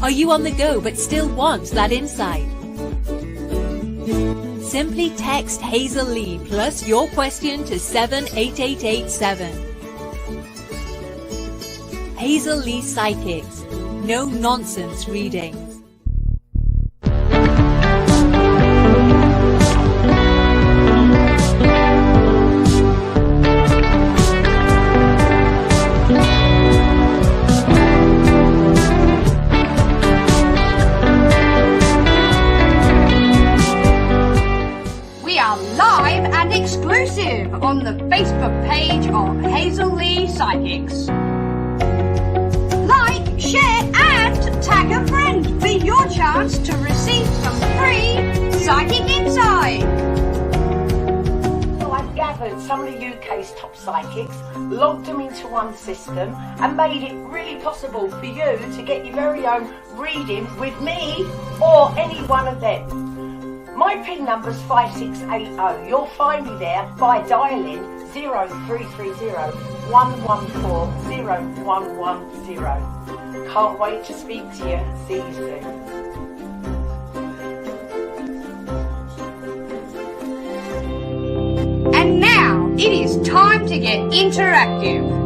Are you on the go but still want that insight? Simply text Hazel Lee plus your question to 78887. Hazel Lee Psychics. No nonsense readings. On the Facebook page of Hazel Lee Psychics. Like, share and tag a friend for your chance to receive some free psychic insight. So I've gathered some of the UK's top psychics, logged them into one system and made it really possible for you to get your very own reading with me or any one of them. My PIN number's 5680. You'll find me there by dialing 0330 114 0110. Can't wait to speak to you. See you soon. And now it is time to get interactive.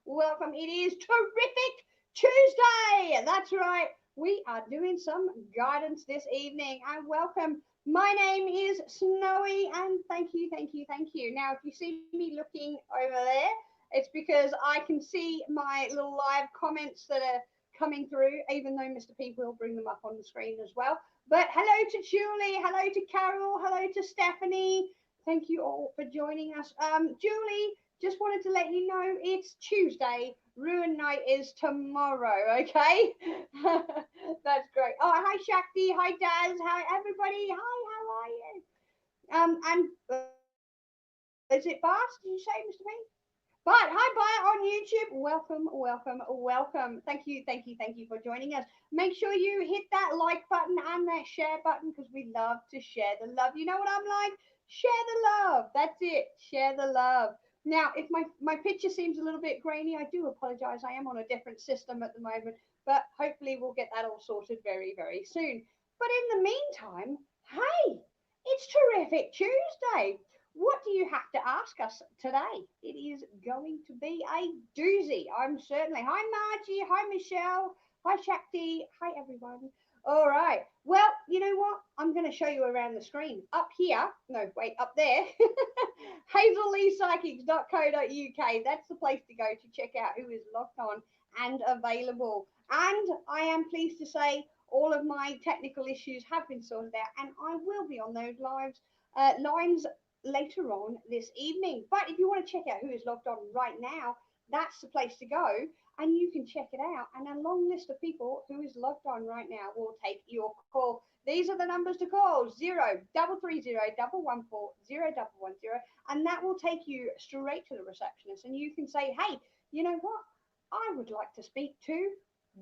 Welcome. It is terrific Tuesday. That's right. We are doing some guidance this evening. And welcome. My name is Snowy and thank you. Now, if you see me looking over there, it's because I can see my little live comments that are coming through, even though Mr. P will bring them up on the screen as well. But hello to Julie, hello to Carol, hello to Stephanie. Thank you all for joining us. Julie, just wanted to let you know it's Tuesday. Ruin night is tomorrow, okay? That's great. Oh, hi Shakti, hi Daz, hi everybody. Hi, how are you? Is it Bart? Did you say, Mr. P? Bart, hi Bart on YouTube. Welcome. Thank you for joining us. Make sure you hit that like button and that share button because we love to share the love. You know what I'm like? Share the love. That's it. Share the love. Now, if my picture seems a little bit grainy, I do apologize. I am on a different system at the moment, but hopefully we'll get that all sorted very, very soon. But in the meantime, hey, it's terrific Tuesday. What do you have to ask us today? It is going to be a doozy. I'm certainly. Hi, Margie. Hi, Michelle. Hi, Shakti. Hi, everyone. All right. Well, you know what? I'm going to show you around the screen. Up here. No, wait, up there. HazelLeePsychics.co.uk. That's the place to go to check out who is locked on and available. And I am pleased to say all of my technical issues have been sorted out, and I will be on those lines later on this evening. But if you want to check out who is logged on right now, that's the place to go, and you can check it out. And a long list of people who is logged on right now will take your call. These are the numbers to call: 0330 114 0110, and that will take you straight to the receptionist. And you can say, hey, you know what? I would like to speak to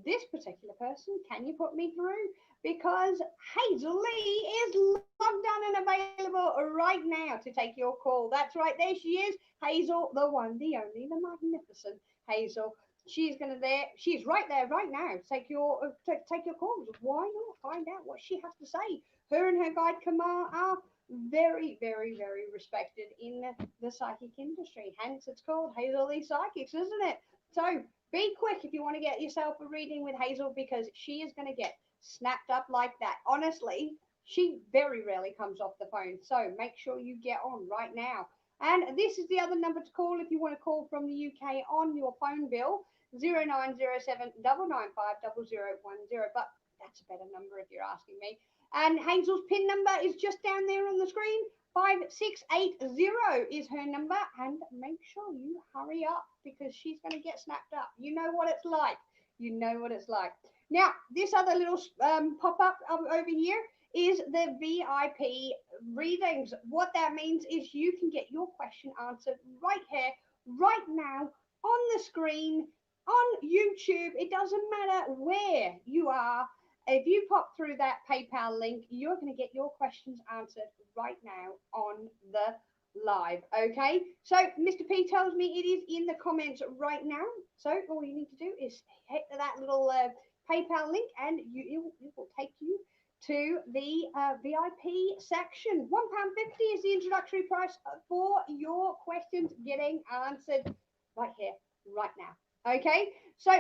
this particular person. Can you put me through? Because Hazel Lee is logged on and available right now to take your call. That's right, there she is, Hazel, the one, the only, the magnificent Hazel. She's right there right now to take your calls. Why not find out what she has to say? Her and her guide Kamar are very, very, very respected in the psychic industry. Hence, it's called Hazel Lee Psychics, isn't it? So be quick if you want to get yourself a reading with Hazel, because she is going to get snapped up like that. Honestly, she very rarely comes off the phone. So make sure you get on right now. And this is the other number to call if you want to call from the UK on your phone bill, 0907 995 0010. But that's a better number if you're asking me. And Hazel's PIN number is just down there on the screen. 5680 is her number, and make sure you hurry up because she's going to get snapped up. You know what it's like. Now, this other little pop-up over here is the VIP readings. What that means is you can get your question answered right here, right now, on the screen, on YouTube. It doesn't matter where you are if you pop through that PayPal link, you're going to get your questions answered right now on the live. Okay, so Mr. P tells me it is in the comments right now. So all you need to do is hit that little PayPal link, and it will take you to the VIP section. £1.50 is the introductory price for your questions getting answered right here, right now. Okay, so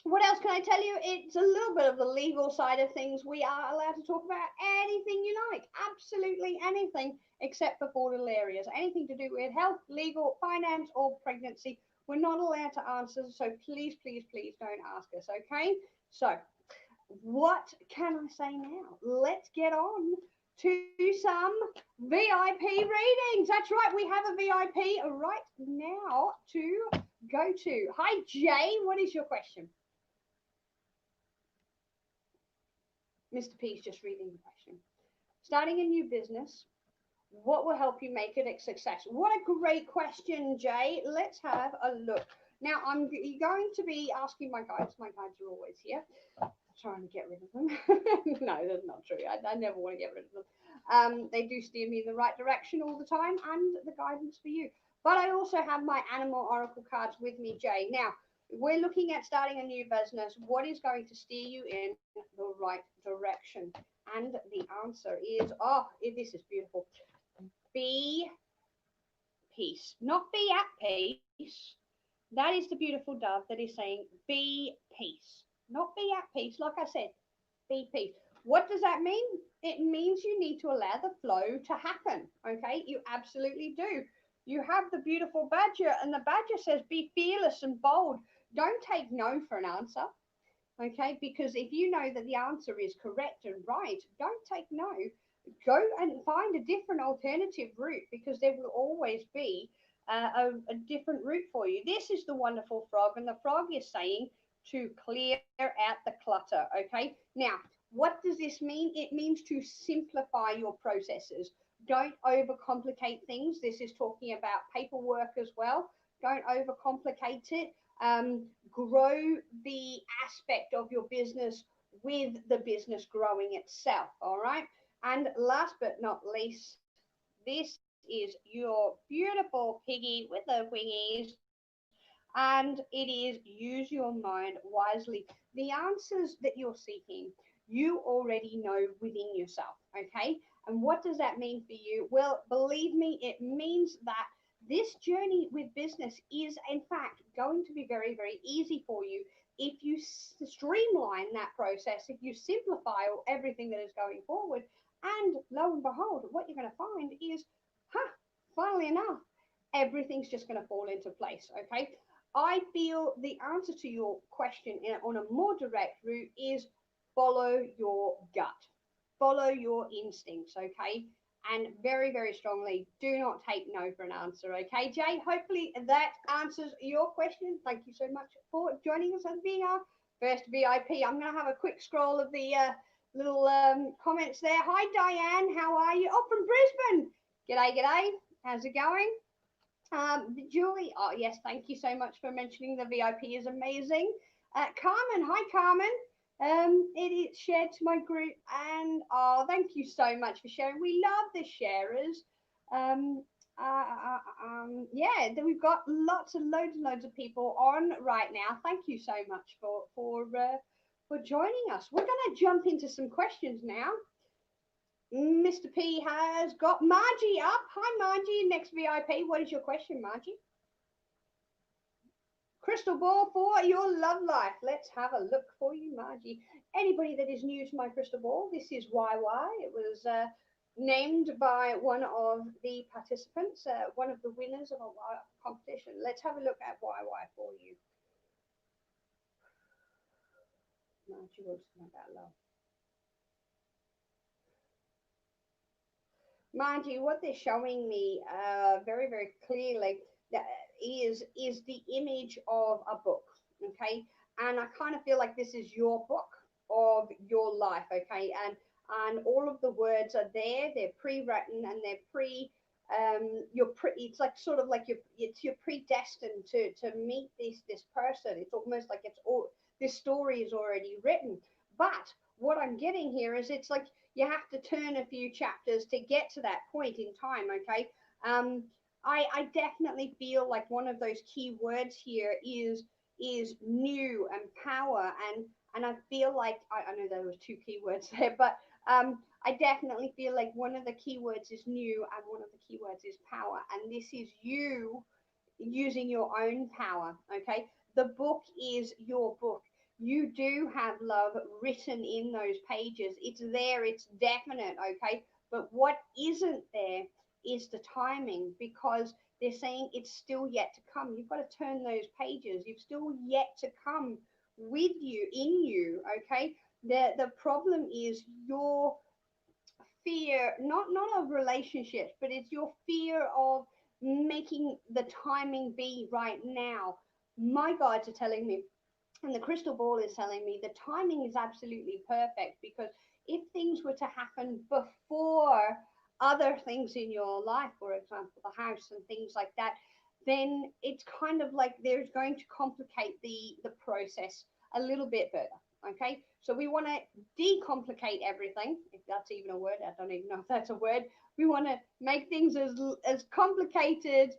what else can I tell you? It's a little bit of the legal side of things. We are allowed to talk about anything you like, absolutely anything, except for 4 little areas. Anything to do with health, legal, finance, or pregnancy, we're not allowed to answer. So please, please, please don't ask us, okay? So what can I say now? Let's get on to some VIP readings. That's right, we have a VIP right now to go to. Hi, Jay, what is your question? Mr. P is just reading the question. Starting a new business, what will help you make it a success? What a great question, Jay. Let's have a look. Now, I'm going to be asking my guides. My guides are always here. Trying to get rid of them. No, that's not true. I never want to get rid of them. They do steer me in the right direction all the time, and the guidance for you. But I also have my animal oracle cards with me, Jay. Now, we're looking at starting a new business. What is going to steer you in the right direction? And the answer is, this is beautiful. Be peace, not be at peace. That is the beautiful dove that is saying, be peace. Not be at peace, like I said, be peace. What does that mean? It means you need to allow the flow to happen, okay? You absolutely do. You have the beautiful badger, and the badger says, be fearless and bold. Don't take no for an answer, okay? Because if you know that the answer is correct and right, don't take no. Go and find a different alternative route, because there will always be a different route for you. This is the wonderful frog, and the frog is saying, to clear out the clutter, okay? Now, what does this mean? It means to simplify your processes. Don't overcomplicate things. This is talking about paperwork as well. Don't overcomplicate it. Grow the aspect of your business with the business growing itself, all right? And last but not least, this is your beautiful piggy with the wingies. And it is use your mind wisely. The answers that you're seeking, you already know within yourself, okay? And what does that mean for you? Well, believe me, it means that this journey with business is, in fact, going to be very, very easy for you if you streamline that process, if you simplify everything that is going forward. And lo and behold, what you're going to find is, funnily enough, everything's just going to fall into place, okay? I feel the answer to your question on a more direct route is follow your gut, follow your instincts, okay? And very, very strongly, do not take no for an answer, okay, Jay? Hopefully that answers your question. Thank you so much for joining us and being our first VIP. I'm going to have a quick scroll of the little comments there. Hi, Diane. How are you? Oh, from Brisbane. G'day, g'day. How's it going? Julie, oh yes, thank you so much for mentioning the VIP is amazing. Carmen, hi Carmen. It is shared to my group, and thank you so much for sharing. We love the sharers. Yeah, we've got loads and loads of people on right now. Thank you so much for joining us. We're going to jump into some questions now. Mr. P has got Margie up. Hi, Margie, next VIP. What is your question, Margie? Crystal ball for your love life. Let's have a look for you, Margie. Anybody that is new to my crystal ball, this is YY. It was named by one of the participants, one of the winners of a competition. Let's have a look at YY for you. Margie wants to know about love. Margie, what they're showing me very, very clearly is the image of a book, okay? And I kind of feel like this is your book of your life, okay? And all of the words are there. They're pre-written and they're it's like sort of like you're predestined to meet this person. It's almost like this story is already written. But what I'm getting here is it's like you have to turn a few chapters to get to that point in time, okay? I definitely feel like one of those key words here is new and power, and I feel like I know there was two key words there, but I definitely feel like one of the key words is new and one of the key words is power, and this is you using your own power, okay? The book is your book. You do have love written in those pages. It's there, it's definite, okay? But what isn't there is the timing, because they're saying it's still yet to come. You've got to turn those pages. You've still yet to come with you, in you, okay? The problem is your fear, not of relationships, but it's your fear of making the timing be right now. My guides are telling me, and the crystal ball is telling me, the timing is absolutely perfect, because if things were to happen before other things in your life, for example the house and things like that, then it's kind of like there's going to complicate the process a little bit further, okay? So we want to decomplicate everything, if that's even a word. I don't even know if that's a word. We want to make things as complicated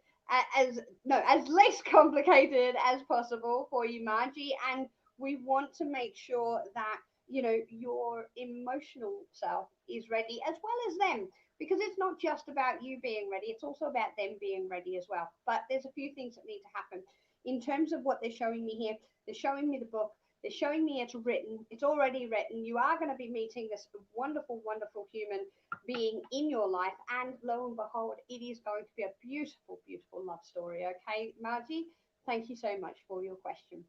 as no, as less complicated as possible for you, Margie, and we want to make sure that your emotional self is ready as well as them, because it's not just about you being ready, it's also about them being ready as well. But there's a few things that need to happen in terms of what they're showing me here. They're showing me the book. They're showing me it's written. It's already written. You are going to be meeting this wonderful, wonderful human being in your life. And lo and behold, it is going to be a beautiful, beautiful love story. Okay, Margie, thank you so much for your question.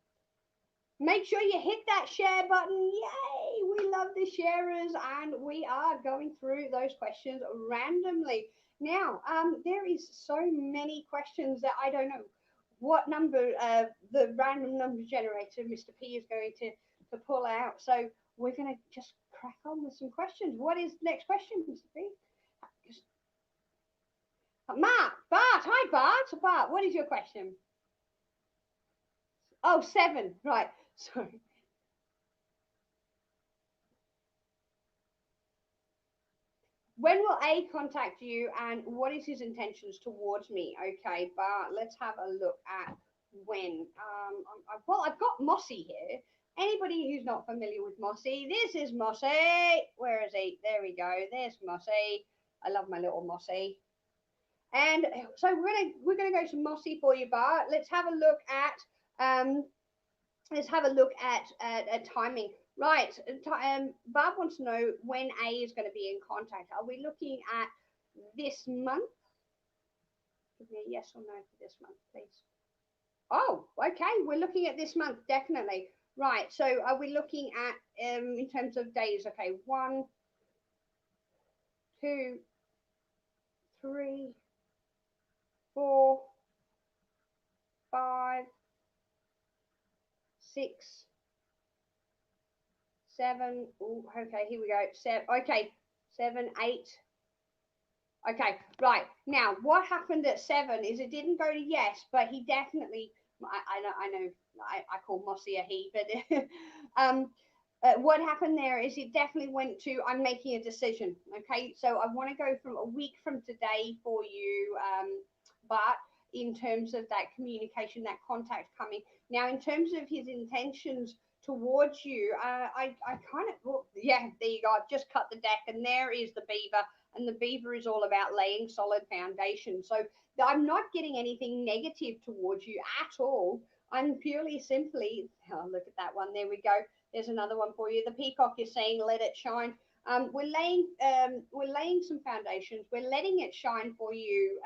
Make sure you hit that share button. Yay! We love the sharers, and we are going through those questions randomly. Now, there is so many questions that I don't know what number the random number generator Mr. P is going to pull out. So we're going to just crack on with some questions. What is the next question, Mr. P? Bart, hi Bart, what is your question? Oh, 7, right, sorry. When will A contact you, and what is his intentions towards me? Okay, but let's have a look at when. Well, I've got Mossy here. Anybody who's not familiar with Mossy, this is Mossy. Where is he? There we go. There's Mossy. I love my little Mossy. And so we're gonna go to Mossy for you, Bart. Let's have a look at timing. Right, Barb wants to know when A is going to be in contact. Are we looking at this month? Give me a yes or no for this month, please. Oh, okay, we're looking at this month, definitely. Right, so are we looking at, in terms of days, okay, 1, 2, 3, 4, 5, 6, 7. Ooh, okay, here we go. 7. Okay, 7, 8. Okay, right. Now, what happened at 7 is it didn't go to yes, but he definitely. I know. I call Mossy a he, but what happened there is it definitely went to I'm making a decision. Okay, so I want to go from a week from today for you, but in terms of that communication, that contact coming. Now, in terms of his intentions towards you, I kind of, well, yeah, there you go. I've just cut the deck, and there is the beaver, and the beaver is all about laying solid foundation. So I'm not getting anything negative towards you at all. I'm purely simply, oh, look at that one. There we go. There's another one for you. The peacock is saying, "Let it shine." We're laying some foundations. We're letting it shine for you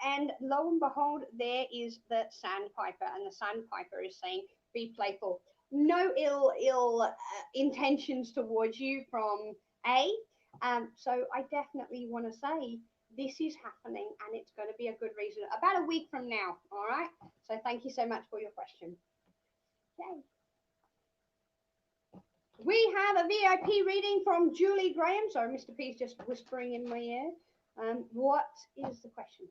and lo and behold, there is the sandpiper, and the sandpiper is saying, "Be playful." No ill intentions towards you from A. So I definitely want to say this is happening, and it's going to be a good reason. About a week from now, all right? So thank you so much for your question. Okay. We have a VIP reading from Julie Graham. Sorry, Mr. P's just whispering in my ear. What is the question?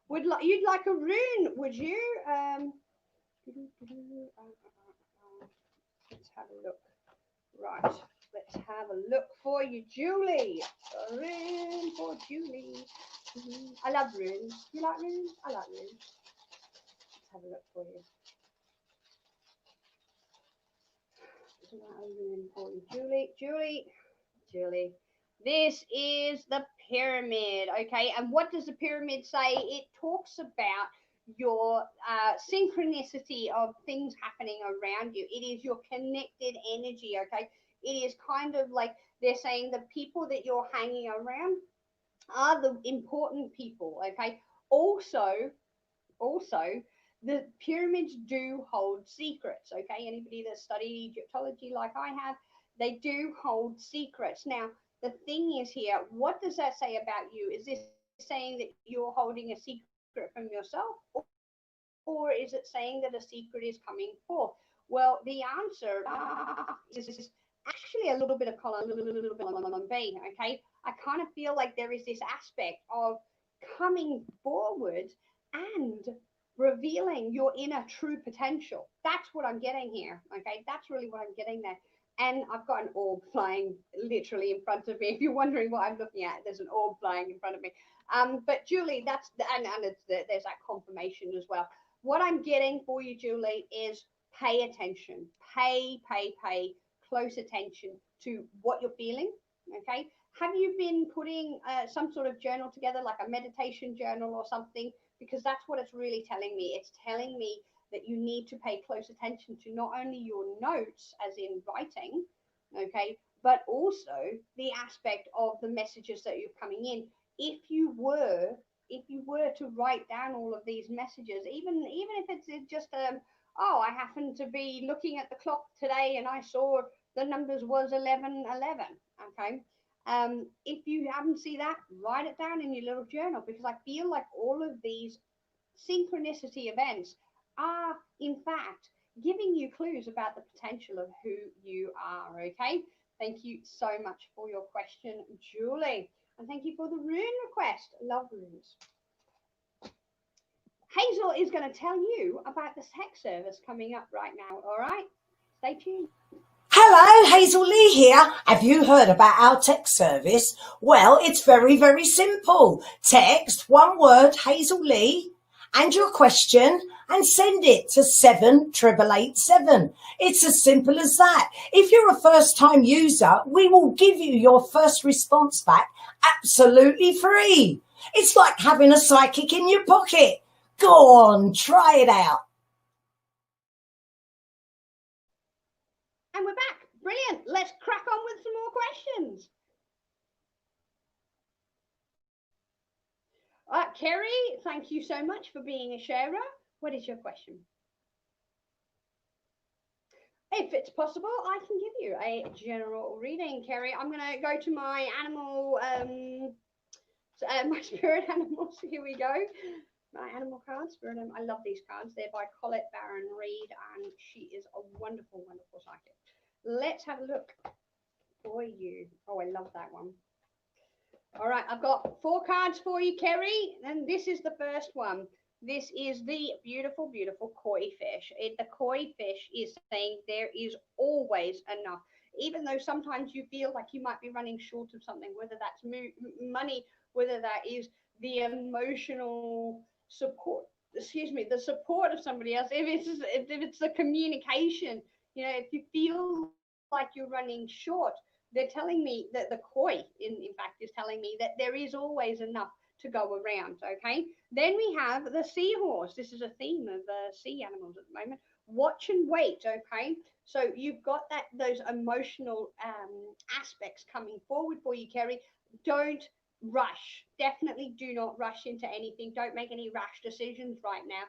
You'd like a rune, would you? Let's have a look. Right, let's have a look for you, Julie. A rune for Julie. I love runes. You like runes? I like runes. Let's have a look for you. A rune for you, Julie. Julie. This is the pyramid, okay? And what does the pyramid say? It talks about your synchronicity of things happening around you. It is your connected energy, okay? It is kind of like they're saying the people that you're hanging around are the important people, okay? Also, the pyramids do hold secrets, okay? Anybody that studied Egyptology like I have, they do hold secrets. Now, the thing is here, what does that say about you? Is this saying that you're holding a secret from yourself? Or is it saying that a secret is coming forth? Well, the answer is actually a little bit of column, a little bit on B, okay? I kind of feel like there is this aspect of coming forward and revealing your inner true potential. That's what I'm getting here, okay? That's really what I'm getting there. And I've got an orb flying literally in front of me. If you're wondering what I'm looking at, there's an orb flying in front of me. But Julie, that's and there's that confirmation as well. What I'm getting for you, Julie, is pay attention. Pay close attention to what you're feeling, okay? Have you been putting some sort of journal together, like a meditation journal or something? Because that's what it's really telling me. It's telling me that you need to pay close attention to not only your notes, as in writing, okay, but also the aspect of the messages that you're coming in. If you were to write down all of these messages, even if it's just oh, I happened to be looking at the clock today and I saw the numbers was 11:11, okay. If you haven't seen that, write it down in your little journal, because I feel like all of these synchronicity events are in fact giving you clues about the potential of who you are, okay? Thank you so much for your question, Julie. And thank you for the rune request. Love runes. Hazel is going to tell you about the sex service coming up right now, all right? Stay tuned. Hello, Hazel Lee here. Have you heard about our text service? Well, it's very, very simple. Text one word, Hazel Lee, and your question, and send it to 78887. It's as simple as that. If you're a first-time user, we will give you your first response back absolutely free. It's like having a psychic in your pocket. Go on, try it out. And we're back. Brilliant. Let's crack on with some more questions. Kerry, thank you so much for being a sharer. What is your question? If it's possible, I can give you a general reading, Kerry. I'm going to go to my animal, my spirit animals. Here we go. My animal cards, spirit animal. I love these cards. They're by Colette Baron Reed, and she is a wonderful, wonderful psychic. Let's have a look for you. Oh, I love that one. All right, I've got 4 cards for you, Kerry, and this is the first one. This is the beautiful, beautiful koi fish. The koi fish is saying there is always enough, even though sometimes you feel like you might be running short of something, whether that's money, whether that is the emotional support, the support of somebody else, if it's the communication, if you feel like you're running short, they're telling me that the koi, in fact, is telling me that there is always enough to go around, okay? Then we have the seahorse. This is a theme of sea animals at the moment. Watch and wait, okay? So you've got those emotional aspects coming forward for you, Kerry. Don't rush. Definitely do not rush into anything. Don't make any rash decisions right now.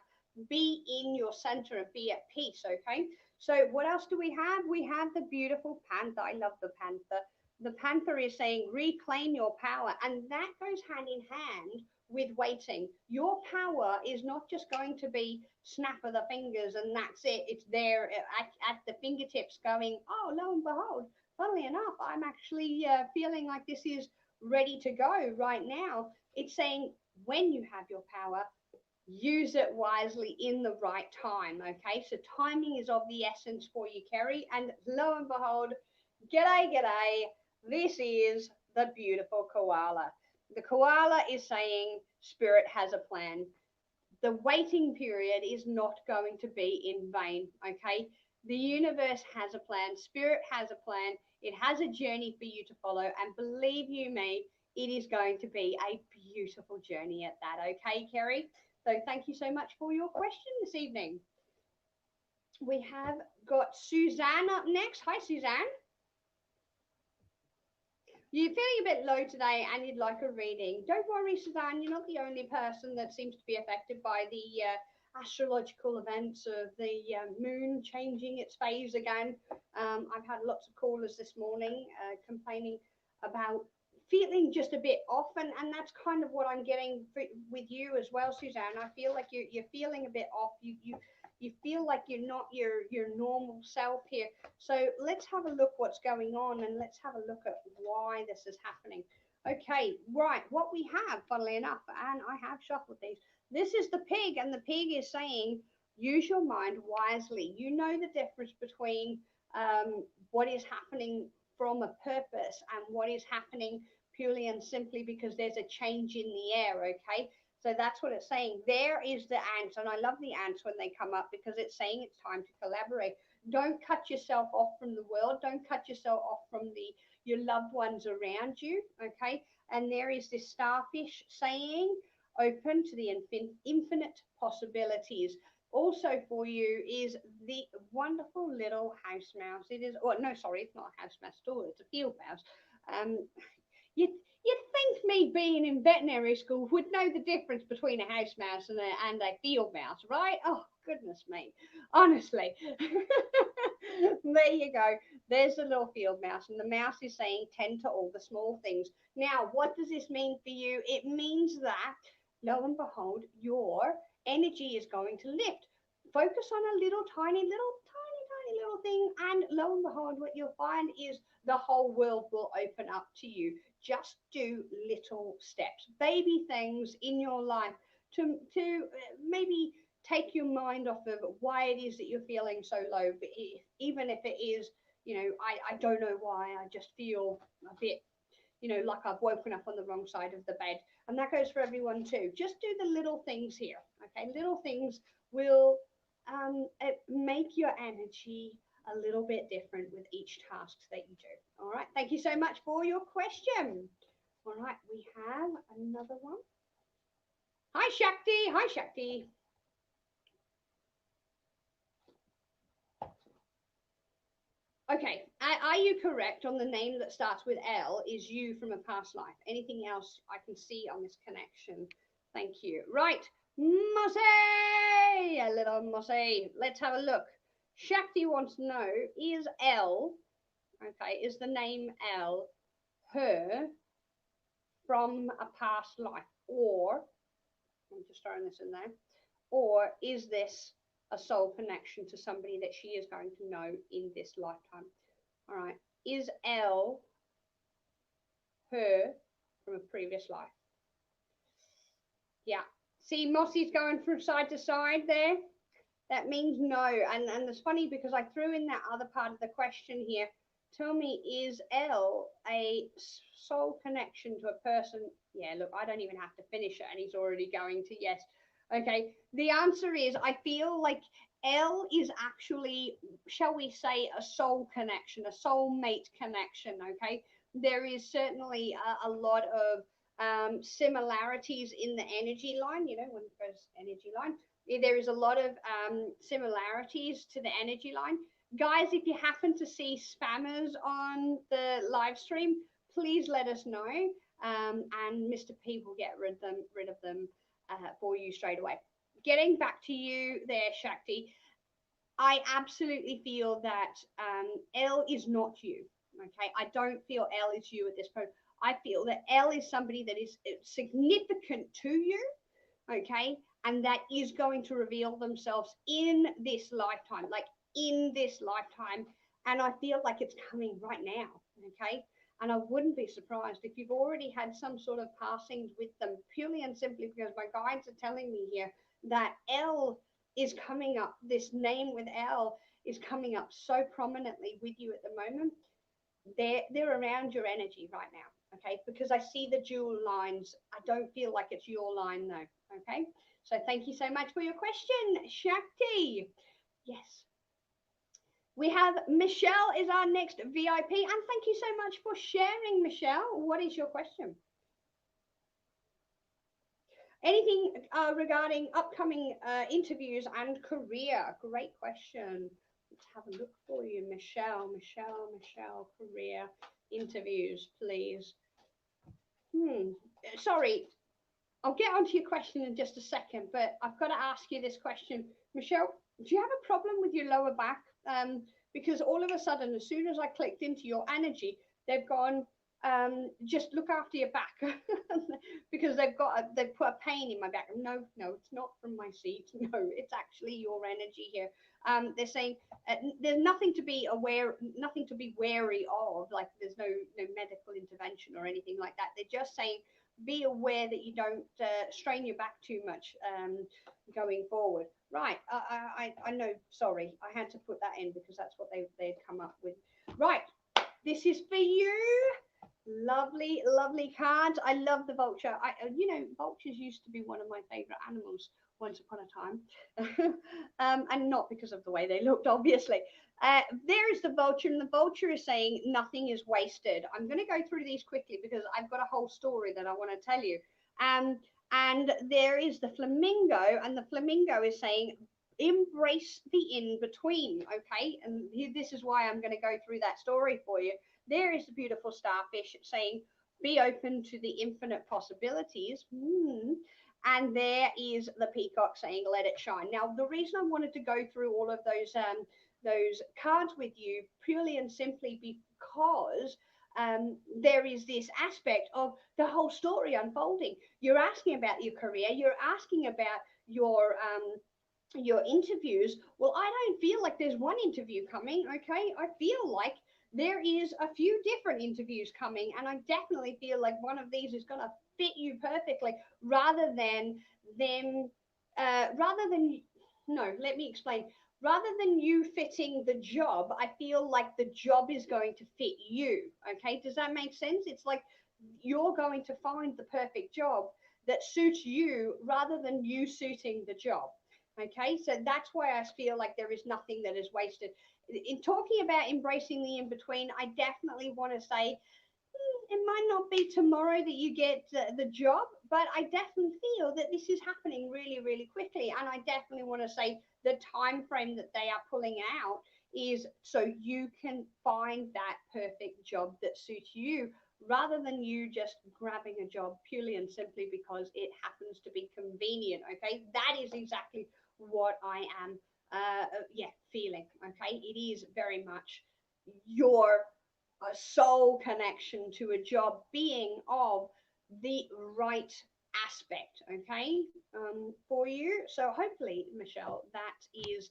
Be in your center and be at peace, okay? So what else do we have? We have the beautiful panther. I love the panther. The panther is saying reclaim your power, and that goes hand in hand with waiting. Your power is not just going to be snap of the fingers and that's it. It's there at the fingertips going, oh, lo and behold, funnily enough, I'm actually feeling like this is ready to go right now. It's saying when you have your power, use it wisely in the right time. Okay, so timing is of the essence for you, Kerry. And lo and behold, g'day, g'day. This is the beautiful koala. The koala is saying spirit has a plan. The waiting period is not going to be in vain. Okay, the universe has a plan, spirit has a plan, it has a journey for you to follow, and believe you me, it is going to be a beautiful journey at that. Okay, Kerry, so thank you so much for your question this evening. We have got Suzanne up next. Hi, Suzanne. You're feeling a bit low today and you'd like a reading. Don't worry, Suzanne, you're not the only person that seems to be affected by the astrological events of the moon changing its phase again. I've had lots of callers this morning complaining about feeling just a bit off, and that's kind of what I'm getting with you as well, Suzanne. I feel like you're feeling a bit off. You feel like you're not your normal self here. So let's have a look what's going on, and let's have a look at why this is happening. Okay, right, what we have, funnily enough, and I have shuffled these, this is the pig, and the pig is saying, use your mind wisely. You know the difference between what is happening from a purpose and what is happening purely and simply because there's a change in the air, okay? So that's what it's saying. There is the ants, and I love the ants when they come up because it's saying it's time to collaborate. Don't cut yourself off from the world. Don't cut yourself off from your loved ones around you, okay? And there is this starfish saying, open to the infinite possibilities. Also for you is the wonderful little house mouse. It is, oh no, sorry, it's not a house mouse at all. It's a field mouse. Um, you'd think me being in veterinary school would know the difference between a house mouse and a field mouse, right? Oh, goodness me. Honestly. There you go. There's the little field mouse, and the mouse is saying tend to all the small things. Now, what does this mean for you? It means that, lo and behold, your energy is going to lift. Focus on a little tiny little thing, and lo and behold, what you'll find is the whole world will open up to you. Just do little steps, baby things in your life to maybe take your mind off of why it is that you're feeling so low. But even if it is, I don't know why, I just feel a bit, like I've woken up on the wrong side of the bed. And that goes for everyone too. Just do the little things here. Okay, little things will make your energy a little bit different with each task that you do. All right, thank you so much for your question. All right, we have another one. Hi, Shakti. Hi, Shakti. Okay, are you correct on the name that starts with L is you from a past life? Anything else I can see on this connection? Thank you. Right, Mossy, a little Mossy. Let's have a look. Shakti wants to know, is L, okay, is the name L her from a past life? Or, I'm just throwing this in there, or is this a soul connection to somebody that she is going to know in this lifetime? All right. Is L her from a previous life? Yeah. See, Mossy's going from side to side there. That means no. And it's funny because I threw in that other part of the question here. Tell me, is L a soul connection to a person? Yeah, look, I don't even have to finish it and he's already going to yes. Okay, the answer is I feel like L is actually, shall we say, a soul connection, a soulmate connection, okay? There is certainly a lot of similarities in the energy line, when it goes energy line. There is a lot of similarities to the energy line. Guys, if you happen to see spammers on the live stream, please let us know, and Mr. P will get rid of them for you straight away. Getting back to you there, Shakti, I absolutely feel that L is not you. Okay, I don't feel L is you at this point. I feel that L is somebody that is significant to you. Okay, and that is going to reveal themselves in this lifetime, like in this lifetime. And I feel like it's coming right now. Okay. And I wouldn't be surprised if you've already had some sort of passings with them, purely and simply because my guides are telling me here that L is coming up. This name with L is coming up so prominently with you at the moment. They're around your energy right now, okay? Because I see the dual lines. I don't feel like it's your line though, okay? So thank you so much for your question, Shakti. Yes. We have Michelle is our next VIP, and thank you so much for sharing, Michelle. What is your question? Anything regarding upcoming interviews and career? Great question. Let's have a look for you, Michelle. Michelle, career interviews, please. Sorry, I'll get onto your question in just a second, but I've got to ask you this question. Michelle, do you have a problem with your lower back? Because all of a sudden, as soon as I clicked into your energy, they've gone, just look after your back because they've put a pain in my back. No, it's not from my seat. No, it's actually your energy here. They're saying there's nothing to be wary of. Like there's no medical intervention or anything like that. They're just saying be aware that you don't strain your back too much going forward. Right. I know. Sorry, I had to put that in because that's what they'd come up with. Right. This is for you. Lovely, lovely cards. I love the vulture. Vultures used to be one of my favorite animals once upon a time, and not because of the way they looked, obviously. There is the vulture, and the vulture is saying nothing is wasted. I'm going to go through these quickly because I've got a whole story that I want to tell you. And there is the flamingo, and the flamingo is saying embrace the in-between, okay? And this is why I'm going to go through that story for you. There is the beautiful starfish saying, be open to the infinite possibilities. And there is the peacock saying, let it shine. Now, the reason I wanted to go through all of those cards with you purely and simply because there is this aspect of the whole story unfolding. You're asking about your career. You're asking about your interviews. Well, I don't feel like there's one interview coming, okay? I feel like there is a few different interviews coming, and I definitely feel like one of these is going to fit you perfectly rather than let me explain. Rather than you fitting the job, I feel like the job is going to fit you. Okay, does that make sense? It's like you're going to find the perfect job that suits you rather than you suiting the job. Okay, so that's why I feel like there is nothing that is wasted. In talking about embracing the in-between, I definitely want to say it might not be tomorrow that you get the job, but I definitely feel that this is happening really, really quickly. And I definitely want to say the time frame that they are pulling out is so you can find that perfect job that suits you rather than you just grabbing a job purely and simply because it happens to be convenient. Okay, that is exactly what I am feeling. Okay, it is very much your soul connection to a job being of the right aspect, okay, for you. So hopefully, Michelle, that is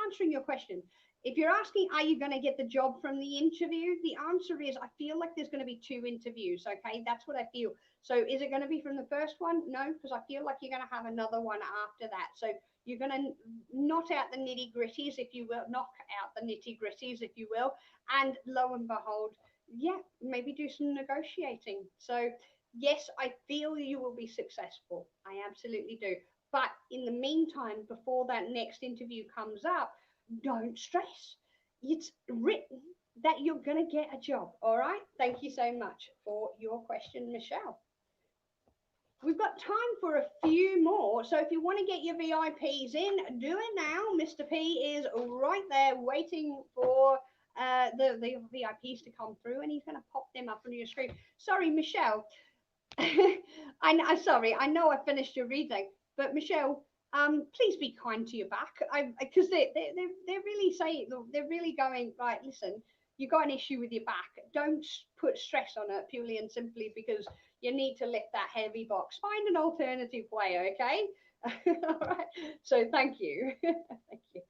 answering your question. If you're asking, are you going to get the job from the interview? The answer is, I feel like there's going to be 2 interviews, okay? That's what I feel. So is it going to be from the first one? No, because I feel like you're going to have another one after that. So you're going to knock out the nitty gritties, if you will, if you will. And lo and behold, yeah, maybe do some negotiating. So yes, I feel you will be successful. I absolutely do. But in the meantime, before that next interview comes up, don't stress. It's written that you're going to get a job. All right. Thank you so much for your question, Michelle. We've got time for a few more. So if you want to get your VIPs in, do it now. Mr. P is right there waiting for the VIPs to come through, and he's going to pop them up on your screen. Sorry, Michelle. Sorry, I know I finished your reading, but Michelle, please be kind to your back. Because they're really saying, they're really going, right, listen, you've got an issue with your back. Don't put stress on it purely and simply because you need to lift that heavy box. Find an alternative way, okay? All right. So thank you. Thank you.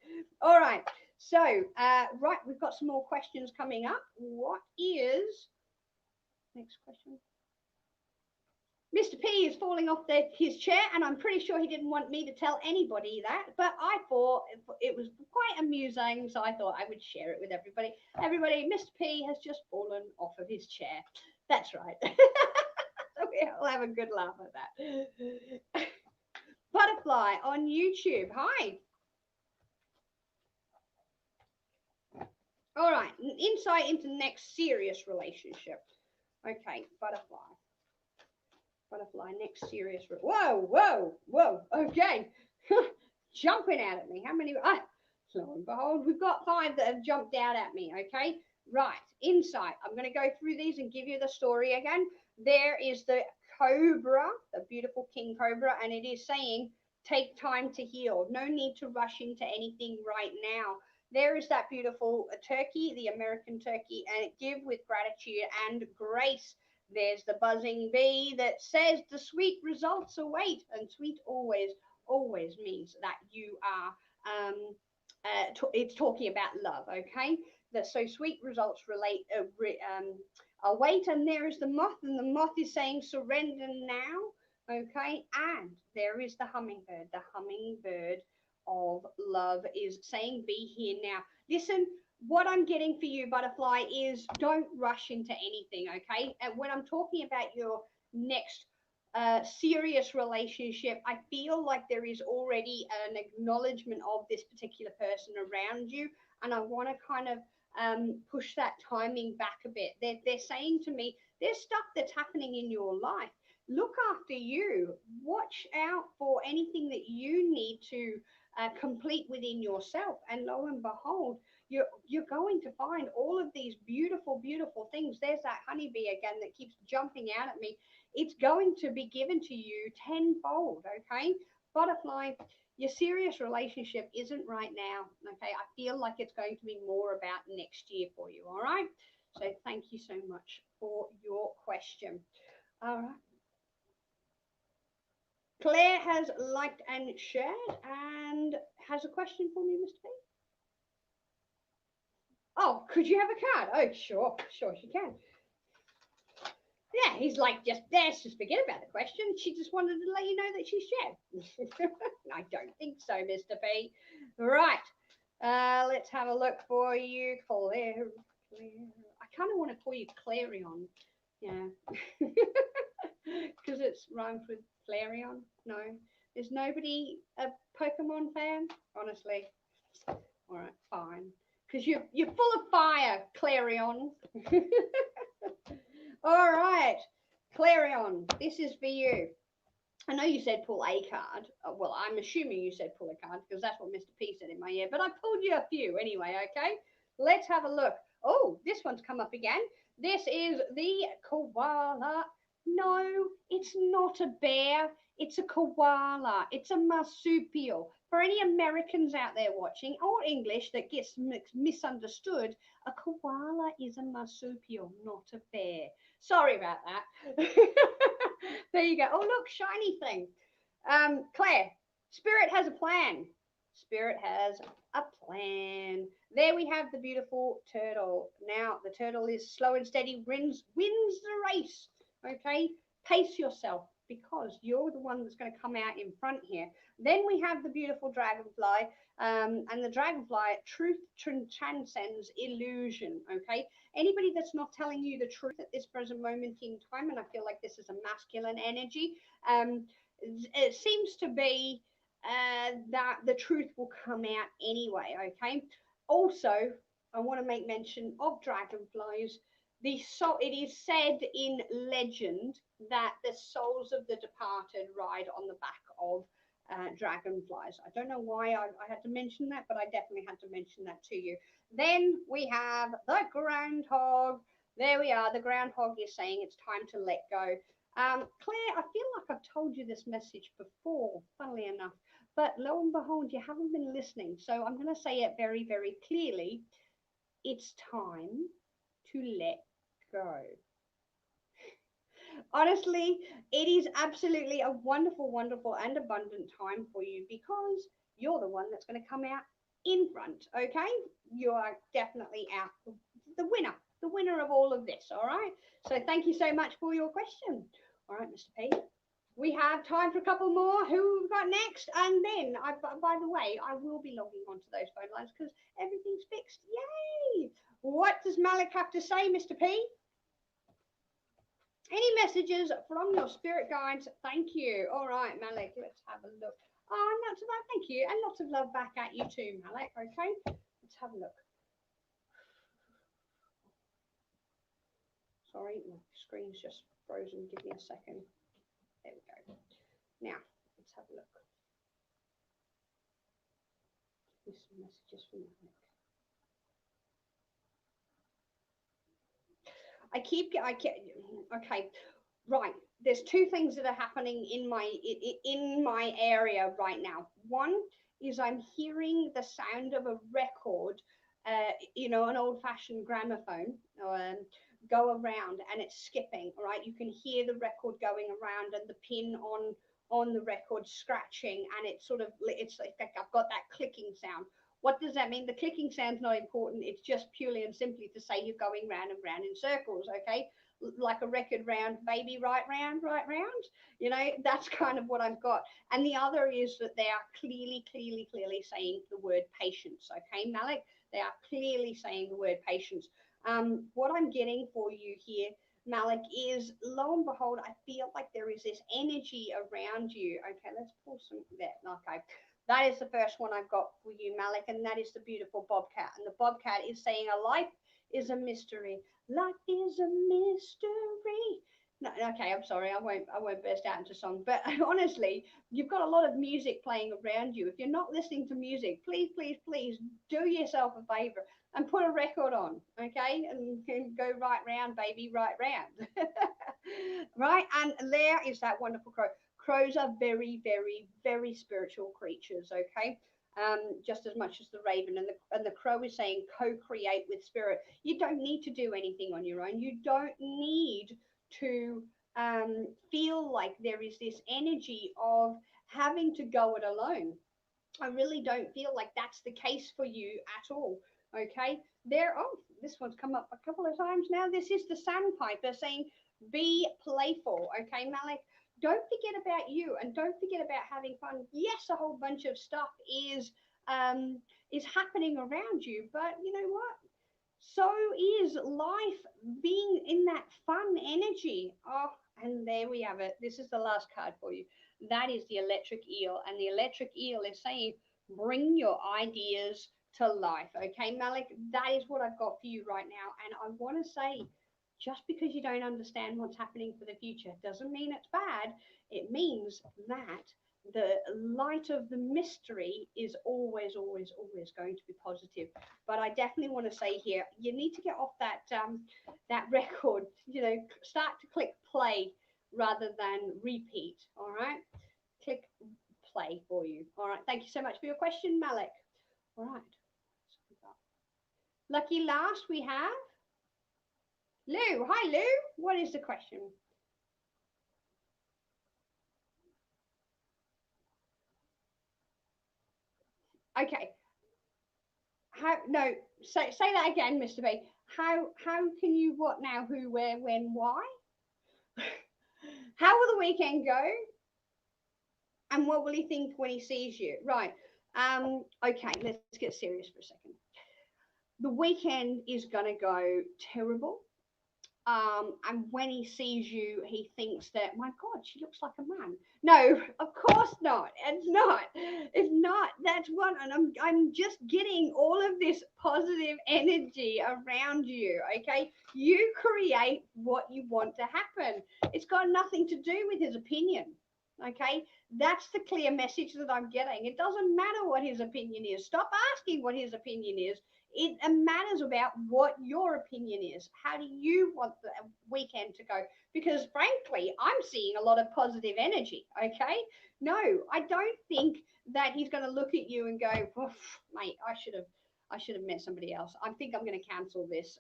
All right. So, right, we've got some more questions coming up. What is next question? Mr. P is falling off his chair, and I'm pretty sure he didn't want me to tell anybody that, but I thought it was quite amusing, so I thought I would share it with everybody. Everybody, Mr. P has just fallen off of his chair. That's right. So we'll have a good laugh at that. Butterfly on YouTube. Hi. All right, insight into next serious relationship. Okay, butterfly. Butterfly, next serious. Whoa. Okay. Jumping out at me. How many? Lo and behold, we've got 5 that have jumped out at me. Okay, right. Insight. I'm going to go through these and give you the story again. There is the cobra, the beautiful king cobra, and it is saying, take time to heal. No need to rush into anything right now. There is that beautiful turkey, the American turkey, and give with gratitude and grace. There's the buzzing bee that says the sweet results await, and sweet always means that you are it's talking about love, okay? That so sweet results await, and there is the moth, and the moth is saying surrender now, okay? And there is the hummingbird. The hummingbird of love is saying be here now. Listen, what I'm getting for you, butterfly, is don't rush into anything, okay? And when I'm talking about your next serious relationship, I feel like there is already an acknowledgement of this particular person around you, and I want to kind of push that timing back a bit. They're saying to me, there's stuff that's happening in your life. Look after you. Watch out for anything that you need to complete within yourself, and lo and behold, you're going to find all of these beautiful things. There's that honeybee again that keeps jumping out at me. It's going to be given to you tenfold, okay? Butterfly, your serious relationship isn't right now, okay? I feel like it's going to be more about next year for you, all right? So thank you so much for your question. All right. Claire has liked and shared and has a question for me, Mr. P. Oh, could you have a card? Oh, sure she can. Yeah, he's like, just forget about the question. She just wanted to let you know that she shared. I don't think so, Mr. P. Right. Let's have a look for you, Claire. I kind of want to call you Clarion. Yeah. Because it's rhymes with Flareon. No. Is nobody a Pokemon fan? Honestly. All right, fine. Because you're full of fire, Clarion. All right, Clarion, this is for you. I know you said pull a card. Well, I'm assuming you said pull a card because that's what Mr. P said in my ear. But I pulled you a few anyway, okay? Let's have a look. Oh, this one's come up again. This is the koala. No, it's not a bear. It's a koala. It's a marsupial. For any Americans out there watching, or English that gets misunderstood, a koala is a marsupial, not a bear. Sorry about that. There you go. Oh, look, shiny thing. Claire, Spirit has a plan. Spirit has a plan. There we have the beautiful turtle. Now, the turtle is slow and steady, wins the race. Okay? Pace yourself because you're the one that's going to come out in front here. Then we have the beautiful dragonfly. And the dragonfly, truth transcends illusion. Okay? Anybody that's not telling you the truth at this present moment in time, and I feel like this is a masculine energy, it seems to be that the truth will come out anyway, okay? Also, I want to make mention of dragonflies. It is said in legend that the souls of the departed ride on the back of dragonflies. I don't know why I had to mention that, but I definitely had to mention that to you. Then we have the groundhog. There we are. The groundhog is saying it's time to let go. Claire, I feel like I've told you this message before, funnily enough, but lo and behold, you haven't been listening. So I'm going to say it very, very clearly. It's time to let go. Honestly, it is absolutely a wonderful, wonderful and abundant time for you because you're the one that's going to come out in front, okay? You are definitely out the winner of all of this, all right? So thank you so much for your question. All right, Mr. P. We have time for a couple more. Who we've got next? And then, by the way, I will be logging onto those phone lines because everything's fixed. Yay! What does Malik have to say, Mr. P? Any messages from your spirit guides? Thank you. All right, Malik, let's have a look. Oh, not so bad. Thank you. And lots of love back at you too, Malik. Okay, let's have a look. Sorry, my screen's just frozen. Give me a second. There we go. Now, let's have a look. There's some messages from Malik. Okay, right. There's two things that are happening in my area right now. One is I'm hearing the sound of a record, an old-fashioned gramophone, go around, and it's skipping. All right, you can hear the record going around and the pin on the record scratching, and it's like I've got that clicking sound. What does that mean? The clicking sound's not important. It's just purely and simply to say you're going round and round in circles, okay? Like a record round, baby, right round, right round. That's kind of what I've got. And the other is that they are clearly saying the word patience, okay, Malik? They are clearly saying the word patience. What I'm getting for you here, Malik, is lo and behold, I feel like there is this energy around you. Okay, let's pull some there. Okay. That is the first one I've got for you, Malik, and that is the beautiful bobcat. And the bobcat is saying a life is a mystery. Life is a mystery. No, okay, I'm sorry, I won't burst out into song. But honestly, you've got a lot of music playing around you. If you're not listening to music, please do yourself a favor and put a record on, okay? And go right round, baby, right round. Right, and there is that wonderful crow. Crows are very, very, very spiritual creatures, okay? Just as much as the raven, and the crow is saying co-create with spirit. You don't need to do anything on your own. You don't need to feel like there is this energy of having to go it alone. I really don't feel like that's the case for you at all. Okay, this one's come up a couple of times now. This is the sandpiper saying, be playful. Okay, Malik, don't forget about you and don't forget about having fun. Yes, a whole bunch of stuff is happening around you, but you know what? So is life, being in that fun energy. Oh, and there we have it. This is the last card for you. That is the electric eel, and the electric eel is saying, bring your ideas to life. Okay, Malik, that is what I've got for you right now. And I want to say, just because you don't understand what's happening for the future doesn't mean it's bad. It means that the light of the mystery is always going to be positive. But I definitely want to say here, you need to get off that record. Start to click play rather than repeat. All right, click play for you. All right, thank you so much for your question, Malik. All right, lucky last we have Lou. Hi, Lou. What is the question? Okay. No, say that again, Mr. B. How can you what now? Who, where, when, why? How will the weekend go? And what will he think when he sees you? Right. Okay, let's get serious for a second. The weekend is gonna go terrible. And when he sees you, he thinks that, my God, she looks like a man. No, of course not. It's not. It's not. That's one. And I'm just getting all of this positive energy around you. Okay, you create what you want to happen. It's got nothing to do with his opinion. Okay, that's the clear message that I'm getting. It doesn't matter what his opinion is. Stop asking what his opinion is. It matters about what your opinion is. How do you want the weekend to go? Because frankly, I'm seeing a lot of positive energy. Okay, no, I don't think that he's going to look at you and go, mate, I should have met somebody else. I think I'm going to cancel this.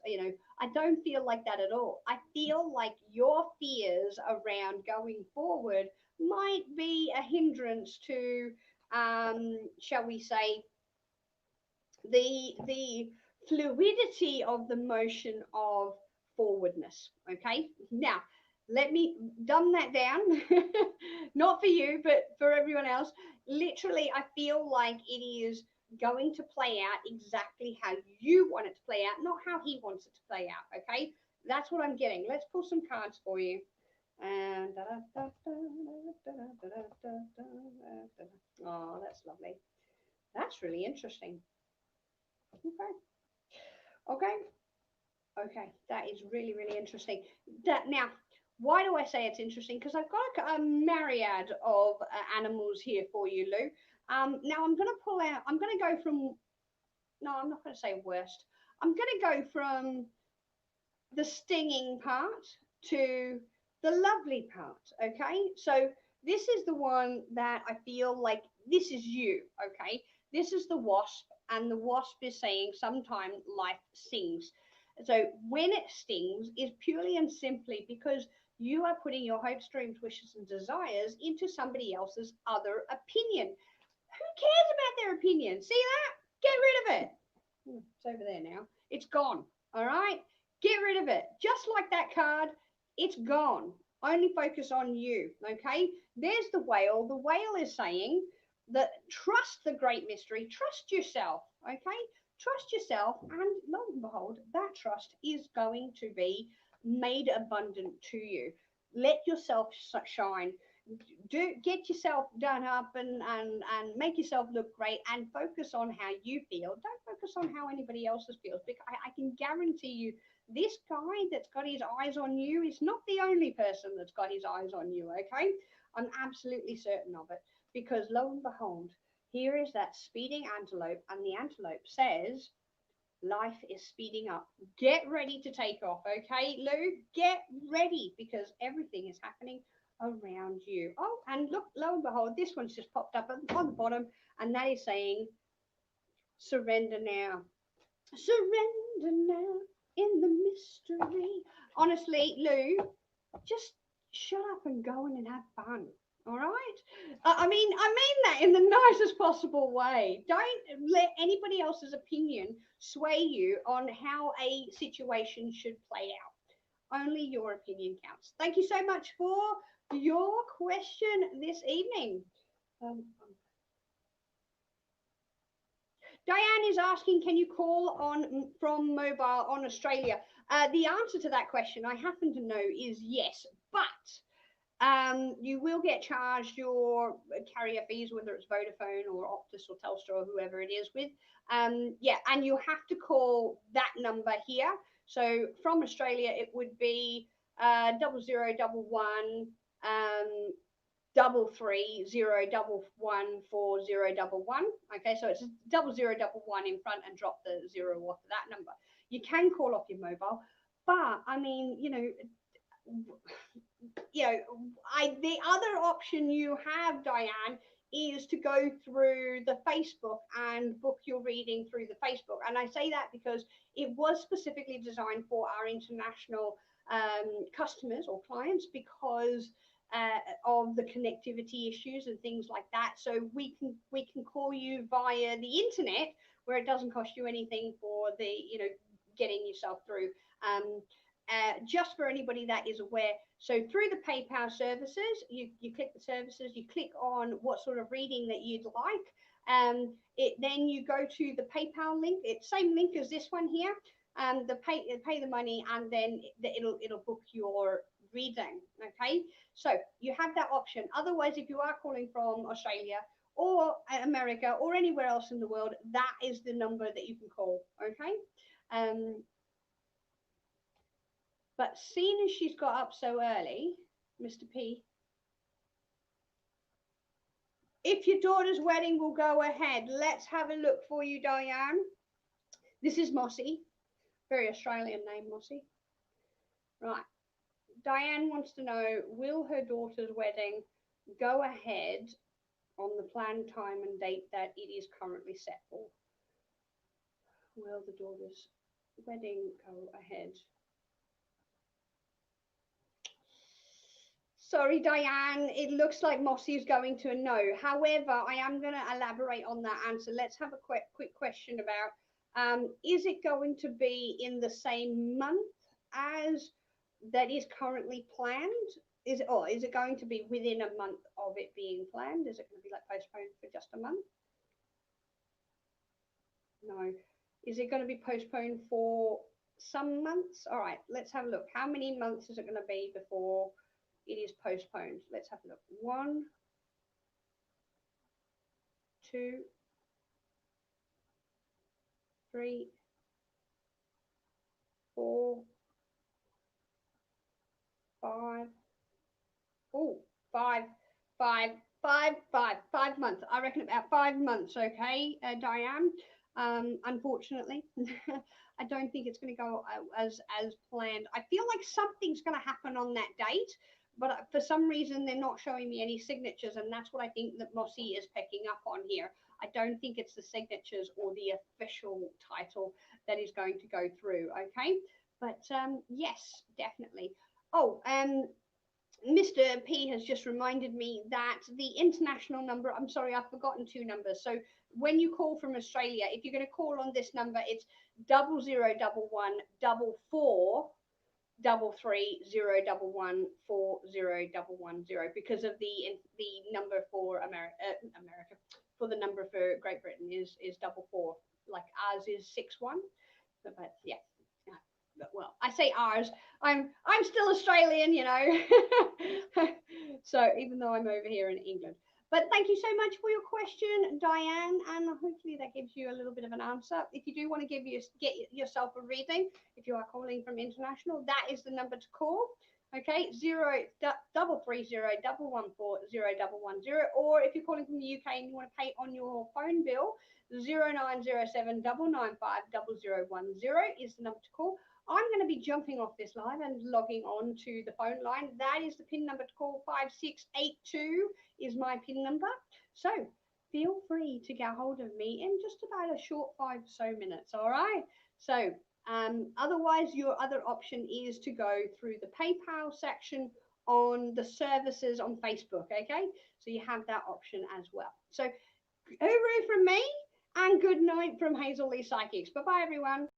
I don't feel like that at all. I feel like your fears around going forward might be a hindrance to, shall we say, the fluidity of the motion of forwardness. Okay, now Let me dumb that down. Not for you, but for everyone else. Literally, I feel like it is going to play out exactly how you want it to play out, not how he wants it to play out. Okay, that's what I'm getting. Let's pull some cards for you. And oh, that's lovely. That's really interesting. Okay, okay, okay. That is really, really interesting. That now, why do I say it's interesting? Because I've got a myriad of animals here for you, Lou. Now I'm going to pull out. I'm going to go from. No, I'm not going to say worst. I'm going to go from the stinging part to the lovely part. Okay, so this is the one that I feel like this is you. Okay, this is the wasp, and the wasp is saying sometimes life stings. So when it stings is purely and simply because you are putting your hopes, dreams, wishes, and desires into somebody else's other opinion. Who cares about their opinion? See that? Get rid of it. It's over there now. It's gone. All right? Get rid of it. Just like that card, it's gone. Only focus on you. Okay? There's the whale. The whale is saying that trust the great mystery, trust yourself. Okay? Trust yourself, and lo and behold, that trust is going to be made abundant to you. Let yourself shine. Do get yourself done up and make yourself look great, and focus on how you feel. Don't focus on how anybody else's feels, because I can guarantee you this guy that's got his eyes on you is not the only person that's got his eyes on you. Okay, I'm absolutely certain of it, because lo and behold, here is that speeding antelope, and the antelope says life is speeding up. Get ready to take off, okay, Lou? Get ready, because everything is happening around you. Oh, and look, lo and behold, this one's just popped up on the bottom, and that is saying surrender now. Surrender now in the mystery. Honestly, Lou, just shut up and go in and have fun. All right. I mean that in the nicest possible way. Don't let anybody else's opinion sway you on how a situation should play out. Only your opinion counts. Thank you so much for your question this evening. Um, Diane is asking, can you call on from mobile on Australia? The answer to that question, I happen to know, is yes, but you will get charged your carrier fees, whether it's Vodafone or Optus or Telstra or whoever it is with. Yeah, and you have to call that number here. So from Australia, it would be 0011 330114011. Okay, so it's 0011 in front and drop the zero off of that number. You can call off your mobile, but I mean, the other option you have, Diane, is to go through the Facebook and book your reading through the Facebook. And I say that because it was specifically designed for our international customers or clients, because of the connectivity issues and things like that. So we can call you via the internet, where it doesn't cost you anything for the getting yourself through. Just for anybody that is aware, so through the PayPal services, you click the services, you click on what sort of reading that you'd like. Then you go to the PayPal link. It's same link as this one here. Pay the money, and then it'll book your reading. Okay, so you have that option. Otherwise, if you are calling from Australia or America or anywhere else in the world, that is the number that you can call. Okay. But seeing as she's got up so early, Mr. P, if your daughter's wedding will go ahead, let's have a look for you, Diane. This is Mossy. Very Australian name, Mossy. Right. Diane wants to know, will her daughter's wedding go ahead on the planned time and date that it is currently set for? Will the daughter's wedding go ahead? Sorry, Diane, it looks like Mossy is going to a no. However, I am going to elaborate on that answer. Let's have a quick question about, is it going to be in the same month as that is currently planned? Is it going to be within a month of it being planned? Is it going to be like postponed for just a month? No. Is it going to be postponed for some months? All right, let's have a look. How many months is it going to be before it is postponed? Let's have a look. 1, 2, 3, 4, 5. Oh, 5 months. I reckon about 5 months. Okay, Diane. Unfortunately, I don't think it's going to go as planned. I feel like something's going to happen on that date, but for some reason they're not showing me any signatures, and that's what I think that Mossy is picking up on here. I don't think it's the signatures or the official title that is going to go through. Okay, but yes, definitely. Oh, Mr. P has just reminded me that the international number, I'm sorry, I've forgotten 2 numbers. So when you call from Australia, if you're going to call on this number, it's 0011 44 33 011 40110, because of the number for America, for the number for Great Britain is 44, like ours is 61. But yeah. Well, I say ours. I'm still Australian, you know. So even though I'm over here in England. But thank you so much for your question, Diane, and hopefully that gives you a little bit of an answer. If you do want to get yourself a reading, if you are calling from international, that is the number to call. Okay, 0330114010, or if you're calling from the UK and you want to pay on your phone bill, 0907 995 0010 is the number to call. I'm going to be jumping off this live and logging on to the phone line. That is the PIN number to call. 5682 is my PIN number. So feel free to get hold of me in just about a short 5 or so minutes. All right. So otherwise, your other option is to go through the PayPal section on the services on Facebook. Okay. So you have that option as well. So hooroo from me and good night from Hazel Lee Psychics. Bye-bye, everyone.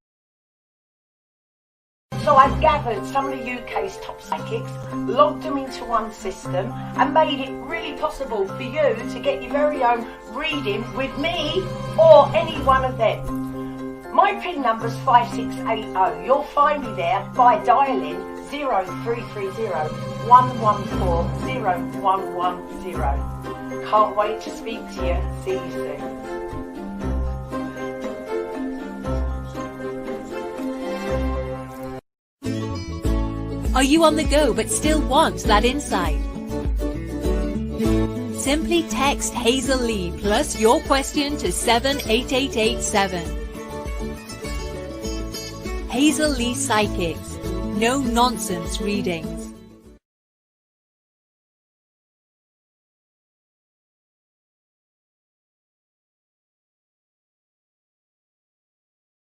So I've gathered some of the UK's top psychics, logged them into one system and made it really possible for you to get your very own reading with me or any one of them. My PIN number's 5680. You'll find me there by dialing 0330 114 0110. Can't wait to speak to you. See you soon. Are you on the go but still want that insight? Simply text Hazel Lee plus your question to 78887. Hazel Lee Psychics. No nonsense reading.